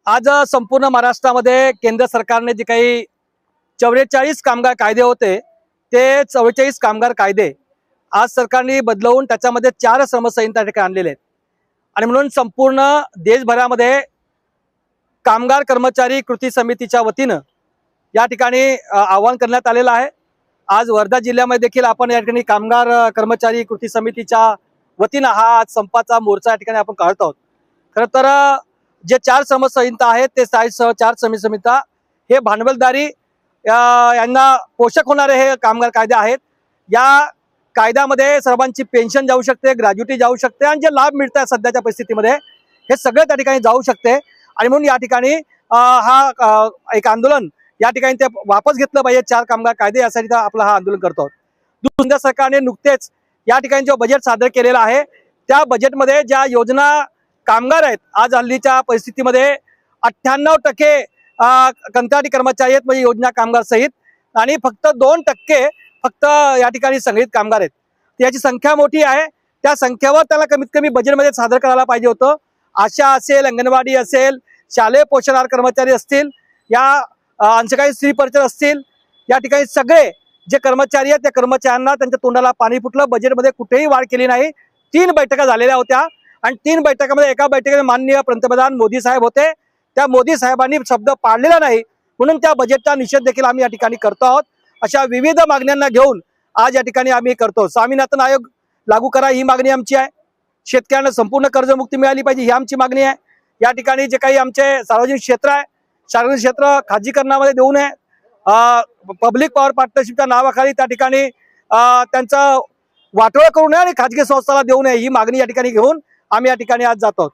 आज संपूर्ण महाराष्ट्रामध्ये केंद्र सरकारने जे काही 44 कामगार कायदे होते ते 44 कामगार कायदे आज सरकारने बदलवून त्याच्यामध्ये 4 श्रमसंहिता ठिकाणी आणलेले आहेत। आणि म्हणून संपूर्ण देशभरामध्ये कामगार कर्मचारी कृती समितीच्या वतीनं या ठिकाणी आवाहन करण्यात आलेलं आहे। आज वर्धा जिल्ह्यामध्ये देखील आपण या ठिकाणी कामगार कर्मचारी कृती समितीच्या वतीनं हा आज संपाचा मोर्चा या ठिकाणी आपण काढत आहोत। खरं तर जे 4 श्रमसंहिता आहेत ते 4 श्रमसंहिता हे भांडवलदारी यांना पोषक होणारे हे कामगार कायदे आहेत। या कायद्यामध्ये सर्वांची पेन्शन जाऊ शकते, ग्रॅज्युटी जाऊ शकते आणि जे लाभ मिळतात सध्याच्या परिस्थितीमध्ये हे सगळे त्या ठिकाणी जाऊ शकते। आणि म्हणून या ठिकाणी हा एक आंदोलन या ठिकाणी ते वापस घेतलं पाहिजे 4 कामगार कायदे, यासाठी आपलं हा आंदोलन करतो। दुसऱ्या सरकारने नुकतेच या ठिकाणी जो बजेट सादर केलेला आहे त्या बजेटमध्ये ज्या योजना कामगार आहेत, आज हल्लीच्या परिस्थितीमध्ये 98% कंत्राटी कर्मचारी आहेत, म्हणजे योजना कामगार सहित, आणि फक्त 2% फक्त या ठिकाणी संघटित कामगार आहेत। याची संख्या मोठी आहे, त्या संख्येवर त्याला कमीत कमी बजेटमध्ये सादर करायला पाहिजे होतं। आशा असेल, अंगणवाडी असेल, शालेय पोषणाहार कर्मचारी असतील, या अंशकालीन स्त्री परिचर असतील, या ठिकाणी सगळे जे कर्मचारी आहेत त्या कर्मचाऱ्यांना त्यांच्या तोंडाला पाणी फुटलं। बजेटमध्ये कुठेही वाढ केली नाही। 3 बैठका झालेल्या होत्या आणि 3 बैठकांमध्ये एका बैठकीमध्ये माननीय पंतप्रधान मोदी साहेब होते, त्या मोदी साहेबांनी शब्द पाळलेला नाही, म्हणून त्या बजेटचा निषेध देखील आम्ही या ठिकाणी करतो आहोत। अशा विविध मागण्यांना घेऊन आज या ठिकाणी आम्ही करतो। स्वामीनाथन आयोग लागू करा ही मागणी आमची आहे। शेतकऱ्यांना संपूर्ण कर्जमुक्ती मिळाली पाहिजे ही आमची मागणी आहे। या ठिकाणी जे काही आमचे सार्वजनिक क्षेत्र आहे, सार्वजनिक क्षेत्र खाजगीकरणामध्ये देऊ नये, पब्लिक पॉवर पार्टनरशिपच्या नावाखाली त्या ठिकाणी त्यांचं वाटोळं करू नये आणि खाजगी संस्थांना देऊ नये ही मागणी या ठिकाणी घेऊन आम्ही या ठिकाणी आज जातो।